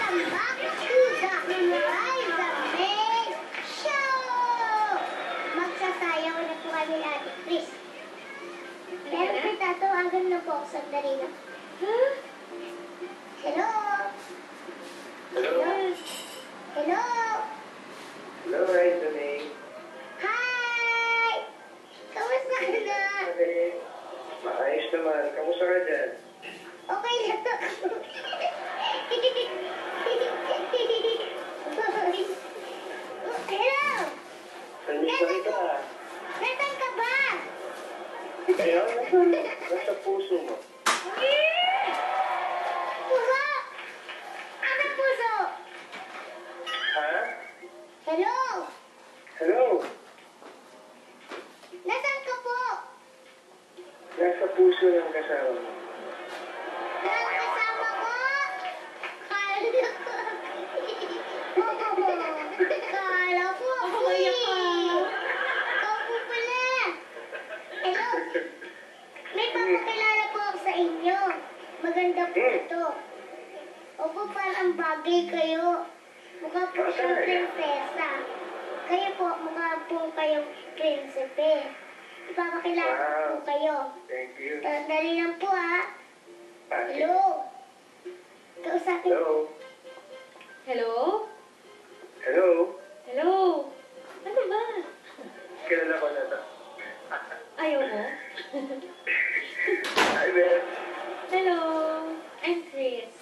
back to the Liza May Show! Magsasayaw na po kami ni Ate Chris. Pero tatawagan na po ako sandali na. Huh? Hello? Hello? Hello? Hello, Liza May. Hi! Kamusta ka na? Maayos naman. Kamusta ka dyan? Okay lang ako. Hello? Nandito na kita. Nasaan ka ba? Kaya, nasa puso mo. Puso? Anong puso? Ha? Hello? Hello? Nasaan ka po? Nasa puso ng kasama mo. Ang kasama ko? Kala ko. Kala ko ako eh. Ikaw po pala. Hello? May papakilala po ako sa inyo. Maganda po ito. Opo, parang bagay kayo. Mukha po siyang prinsesa. Kayo po, mukha po kayong prinsipe. Ipapakilala po kayo. Thank you. Dali lang po ha. Hello? Kausapin Hello? Hello? Hello? Hello? Ano ba? Kilala ko na ito. Ayaw mo? Hi, Ben. Hello? I'm Chris.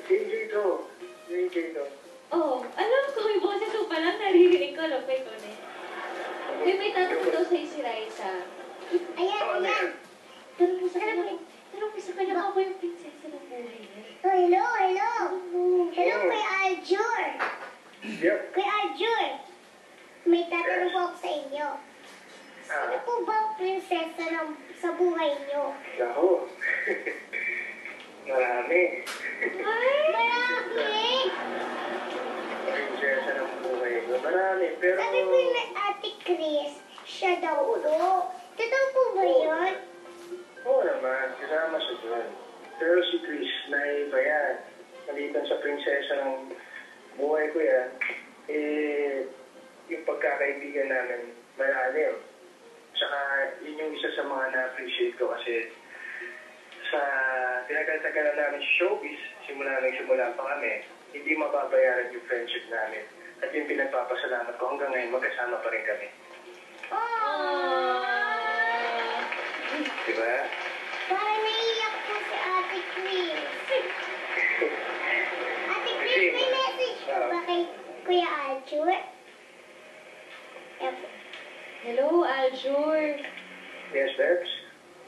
JJ to. JJ to. Oh, alam ko, yung boses ko palang naririnig ko, lupay ko na. May tatanong daw sa'yo si Raisa. Ayan, ayan. Tanong mo sa kanya, ako yung prinsesa ng buhay niya. Oh, hello, hello. Hello, kay Aljur. Yep. Kay Aljur. May tatanong po ako sa inyo. Sino po ba ang prinsesa sa buhay niyo? Naku. Marami. Ay, marami. Prinsesa ng buhay ko. Marami, pero... Sabi po yung Ate Chris, siya daw po. Totoo po ba yun? Oo naman, kasama siya doon. Pero si Chris, naiba yan. Maliban sa prinsesa ng buhay ko yan, yung pagkakaibigan namin, malalim. Tsaka, yun yung isa sa mga na-appreciate ko kasi sa tinagal-tagalan namin sa showbiz, simula pa kami, hindi mababayaran yung friendship namin. At yung pinagpapasalamat ko hanggang ngayon, magkasama pa rin kami. Diba? Parang naiiyak po si Ate Chris. Ate Chris, may message po ba kay Kuya Aljur? Yan po. Hello, Aljur. Yes, Debs?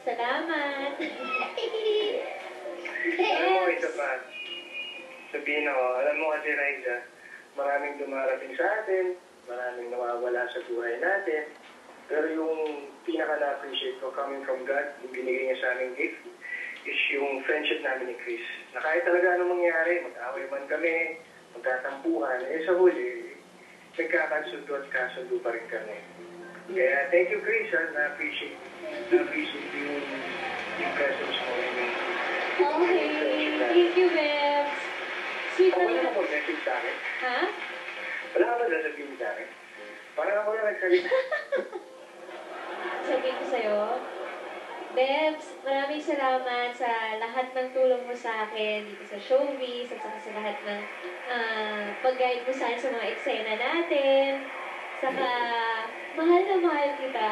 Salamat. Alam mo, ito pa. Sabihin ako, alam mo kasi, Raisa, maraming dumarating sa atin, maraming nawawala sa buhay natin, pero yung pinaka-na-appreciate ko coming from God, yung binigay niya sa aming gift, is yung friendship namin ni Chris. Na kahit talaga anong mangyari, mag-away man kami, magkatampuhan, sa huli, nagkakasundo at kasundo pa rin kami. Kaya thank you, Chris, na-appreciate yung presence mo. Okay. Thank you, Bebs. Sweet Ako na wala mo message sa akin. Ha? Wala ka ba sasabihin sa akin? Parang ako na nagsalita. Sabihin ko sa'yo, Bebs, maraming salamat sa lahat ng tulong mo sa akin dito sa showbiz at saka sa lahat ng pag-guide mo sa akin sa mga eksena natin. Saka, mahal na mahal kita.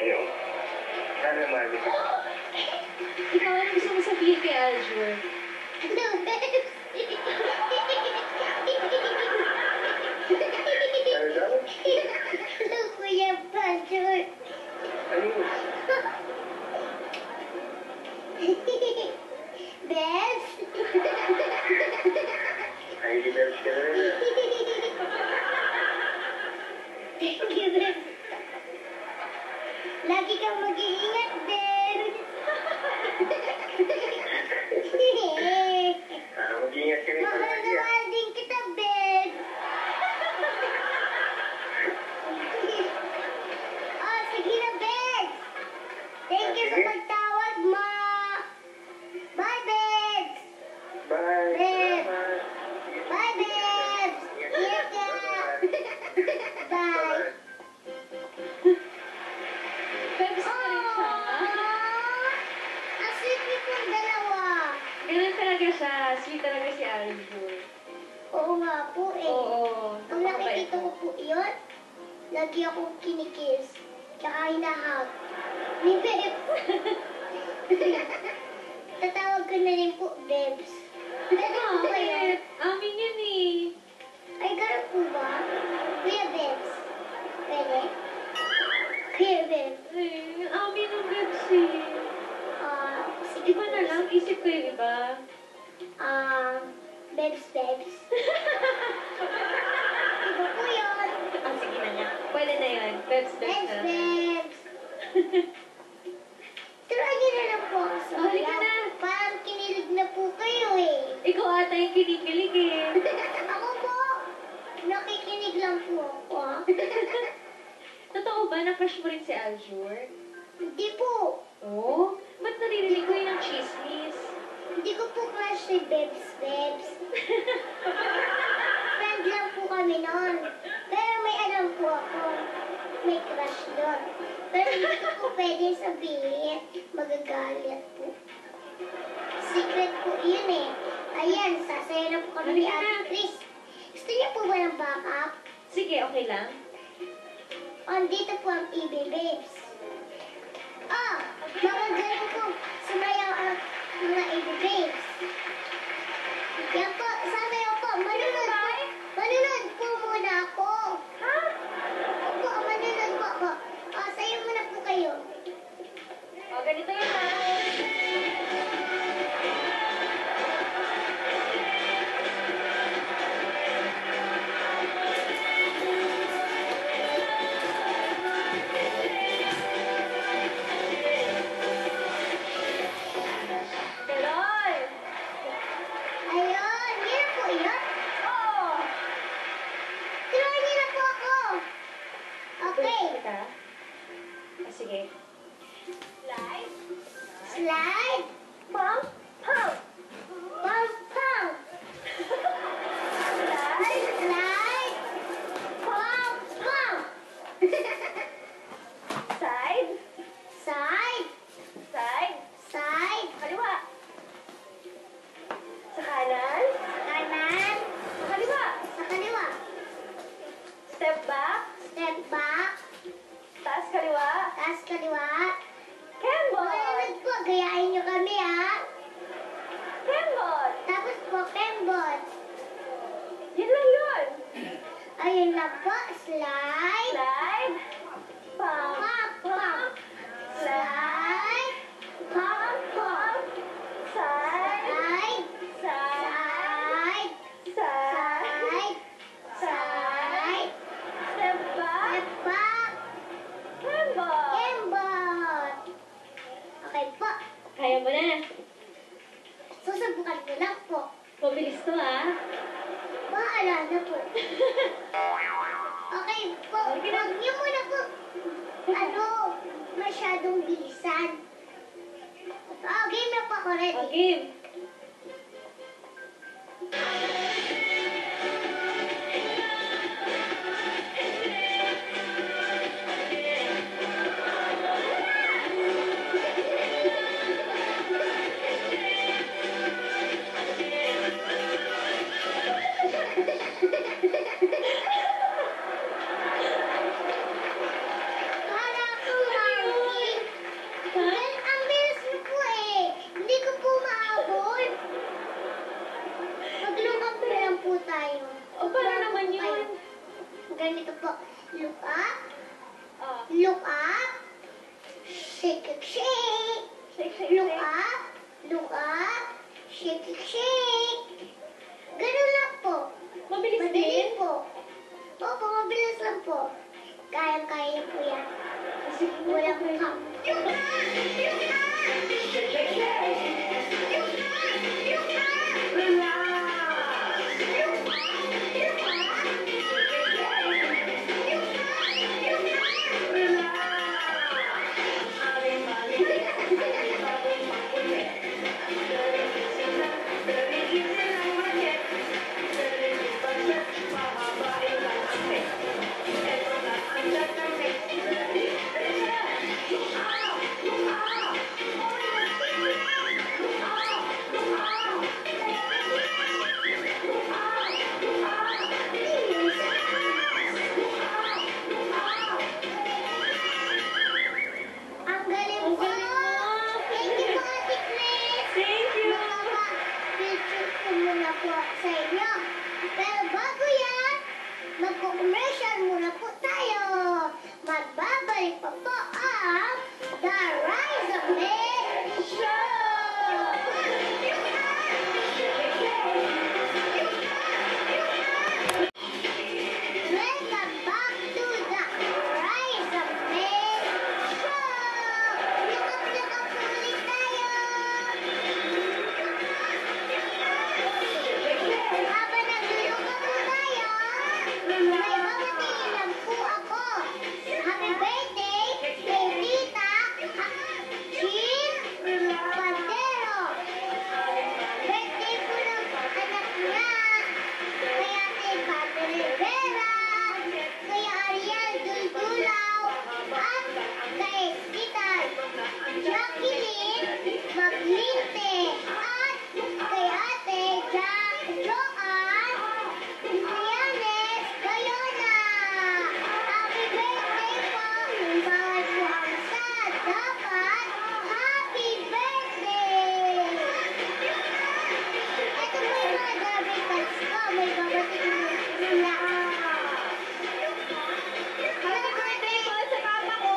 Ayun. Sana mahal kita. Ikaw, ano gusto mo sabihin kay Aljur? Hello, Bebs. Ano daw? Hello, Kuya Aljur. Ano yun? Bebs? Ay, di Debs ka na rin. Thank you, Bebs. Lagi kang mag-iingat din. Mag-ingat ka rin Mahal na palagi. mahal din kita, Bebs. Oh, sige na, Bebs. Thank you sa pagtawag mo. Bye, Bebs. Bye. Sweet talaga si Aljur. Oo nga po eh. Oo. Pag nakikita ko po yun, lagi akong kinikiss. Tsaka hinahag. Ni Bebs. Tatawag ko na rin po, Bebs. Bakit? Amin yun eh. Ay, ganun po ba? Kuya Bebs. Pwede? Kuya Bebs. Ay, amin ang Bebs eh. Sige Iba na lang, isip ko yung iba. Bebs. Iba po yun. Sige na nga. Pwede na yun. Bebs na lang. Bebs. Turuan niyo na lang po ako sa Halika ulam. na. Parang kinilig na po kayo eh. Ikaw ata yung kinikilig eh. Ako po, nakikinig lang po ako. Totoo ba na crush mo rin si Aljur? Hindi po. Oo? Ba't naririnig ko yun ng chismis? Hindi ko po crush si Bebs. Friend lang po kami noon. Pero may alam po ako. May crush doon. Pero hindi ko po pwede sabihin. Magagalit po. Secret po yun eh. Ayan, sasaya na po kami ni Halika na. Ate Chris. Gusto niya po ba ng backup? Sige, okay lang. Andito po ang EB Babes. Magagaling po sumayaw ang mga EB Babes. Yan po, sasayaw po. Manunod po muna ako. Ha? Opo, manunod po ako. Sayo muna po kayo. O, ganito yun ha. Ganon! Ayun, yun na po yun. Oo! Turuan niyo na po ako. Okay. Kita. Sige. Slide. Pump! Pump! Pump, pump. Slide! Slide. Pump, pump. Side! Side. Side! Side. Kaliwa! Sa kanan! Kanan. Sa kaliwa! Sa kaliwa. Step back! Step back. Taas kaliwa! Taas kaliwa. Kembot! Manunod po. Gayahin niyo kami ha. Kembot! Tapos po, pembot. Yun lang yun! Ayun na po. Slide. Slide! Pump! Pump, pump. Slide. Pump, pump. Side! Slide. Side! Side. Side! Side. Step back! Step back. Kembot! Kembot. Okay po. Kaya mo na. Susubukan ko lang po. Mabilis to ah. Bahala na po. Okay po. Huwag niyo muna po. Masyadong bilisan. Game na po ako. Ready? Okay. Para po, Mami. Well, ang bilis niyo po eh. Hindi ko po maabot. Maglukap na lang po tayo. O, paano naman yun? Ganito po. Look up. Oh. Look up. Shake it, shake. Shake, shake, Look shake. up. Look up. Shake it, shake. Ganun lang po. Mabilis Madali din. po. Opo, mabilis lang po. Kaya-kaya po yan. Sige, Walang okay. pump. Look up! Look up! Look up! Look up! Relax! Look up! Look up! Jacqueline Maglinte at kay Ate Joanne Trianes Gayona. Happy birthday po! Bawat puwangsa, dapat happy birthday! Ito po yung mga gabi cards ko. May babatiin mo sila. Happy birthday po sa papa ko!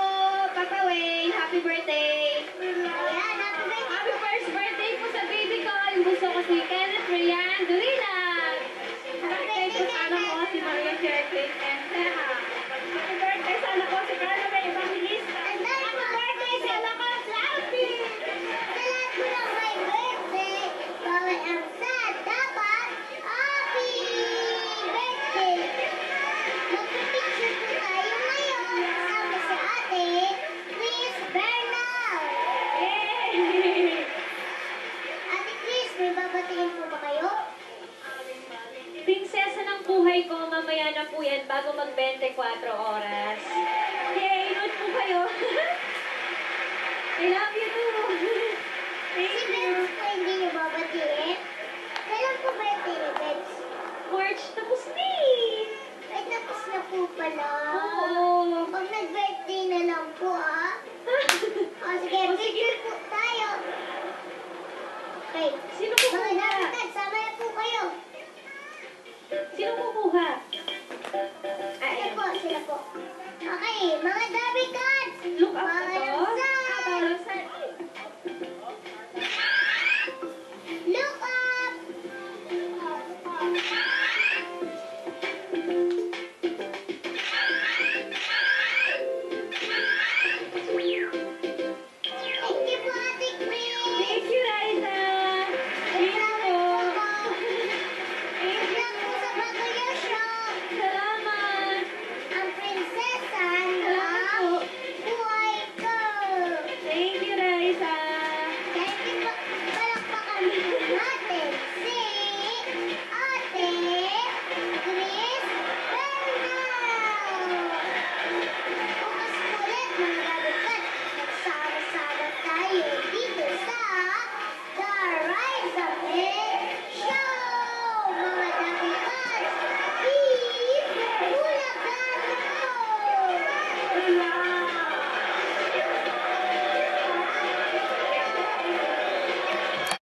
Papa Wayne, happy birthday! Ayan, happy birthday! Happy first birthday po sa baby ko! Yung gusto ko si Kenneth Rian Durilag! Happy birthday po sa anak ko si Maria Cherclin and Teha! Happy birthday sa anak ko si Carlo May Evangelista! Ang dami Happy mga birthday sa anak ko si Alfie! Sa lahat po ng may birthday, bawat ang sad, dapat happy birthday! Magpipicture po tayo ngayon kasama si Ate Chris Bernal. Yay! Ate Chris, may babatiin po ba kayo? Prinsesa ng buhay ko, mamaya na po yan bago mag 24 oras. Yay! Note po kayo! I love you too! Thank Si you! Bebs po hindi niyo babatiin. Kailan po birthday ni Bebs? March tapos na eh! Ay, tapos na po pala. Oo! Pag nag-birthday na lang po, ah. O, sige, picture po tayo. Okay. Sino Mga kukuha? dapat, sama na po kayo. Sino kukuha? Sila po, sila po. Okay, mga Derby Cards! Look up na Mga to? lamsa!